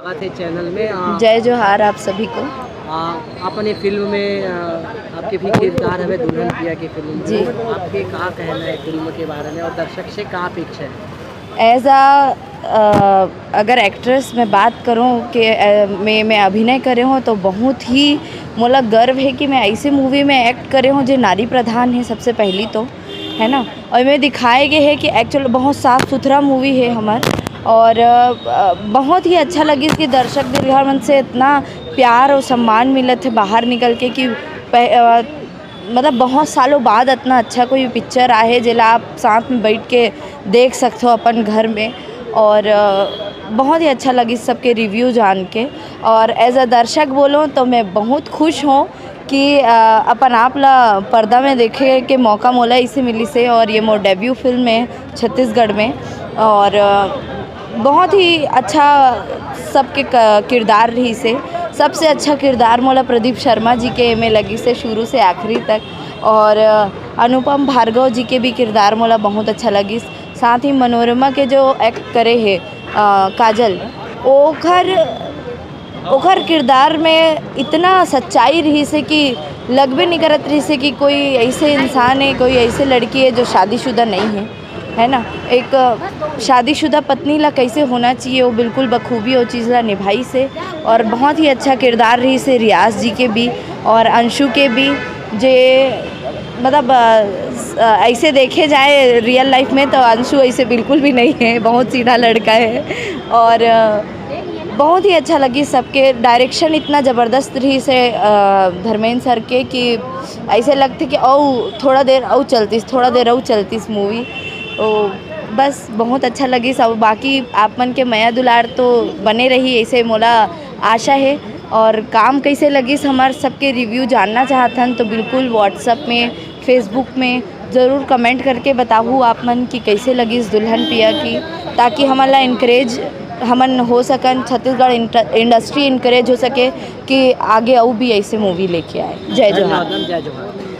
बात है चैनल में जय जोहार आप सभी को। अपने फिल्म में आपके भी किरदार है दुल्हन पिया की फिल्म में। जी। आपके कहाँ कहना है फिल्म के बारे में और दर्शक से कहाँ अपेक्षा है? एज अगर एक्ट्रेस में बात करूं कि मैं अभिनय करे हूं तो बहुत ही मोला गर्व है कि मैं ऐसे मूवी में एक्ट करे हूं जो नारी प्रधान है सबसे पहली तो, है ना। और मैं दिखाए गए है कि एक्चुअल बहुत साफ़ सुथरा मूवी है हमार। और बहुत ही अच्छा लगी कि दर्शक दीर्घावन से इतना प्यार और सम्मान मिला थे बाहर निकल के कि मतलब बहुत सालों बाद इतना अच्छा कोई पिक्चर आए जिला आप साथ में बैठ के देख सकते हो अपन घर में। और बहुत ही अच्छा लगी सबके रिव्यू जान के। और एज अ दर्शक बोलो तो मैं बहुत खुश हूँ कि अपन आप ला पर्दा में देखे के मौका मोला इसे मिली से। और ये मोर डेब्यू फिल्म है छत्तीसगढ़ में। और बहुत ही अच्छा सबके किरदार रही से। सबसे अच्छा किरदार मोला प्रदीप शर्मा जी के में लगी से शुरू से आखिरी तक। और अनुपम भार्गव जी के भी किरदार मोला बहुत अच्छा लगी। साथ ही मनोरमा के जो एक्ट करे है काजल, ओखर किरदार में इतना सच्चाई रही से कि लगबे नहीं करत रही से कि कोई ऐसे इंसान है, कोई ऐसे लड़की है जो शादीशुदा नहीं है ना। एक शादीशुदा पत्नी ला कैसे होना चाहिए वो बिल्कुल बखूबी वो चीज़ ला निभाई से। और बहुत ही अच्छा किरदार रही से रियाज जी के भी और अंशु के भी। जे मतलब ऐसे देखे जाए रियल लाइफ में तो अंशु ऐसे बिल्कुल भी नहीं है, बहुत सीधा लड़का है। और बहुत ही अच्छा लगी सबके डायरेक्शन इतना ज़बरदस्त रही से धर्मेंद्र सर के कि ऐसे लगते कि थोड़ा देर और चलतीस मूवी। बस बहुत अच्छा लगी सब। बाकी आप मन के मया दुलार तो बने रही ऐसे मोला आशा है। और काम कैसे लगी हमारे सबके रिव्यू जानना चाहतन तो बिल्कुल व्हाट्सएप में फेसबुक में ज़रूर कमेंट करके बताऊँ आप मन कि कैसे लगी इस दुल्हन पिया की, ताकि हमारा इनकरेज हमन हो सकन, छत्तीसगढ़ इंडस्ट्री इनकरेज हो सके कि आगे और भी ऐसे मूवी लेके आए। जय जोहार। जय जोहार।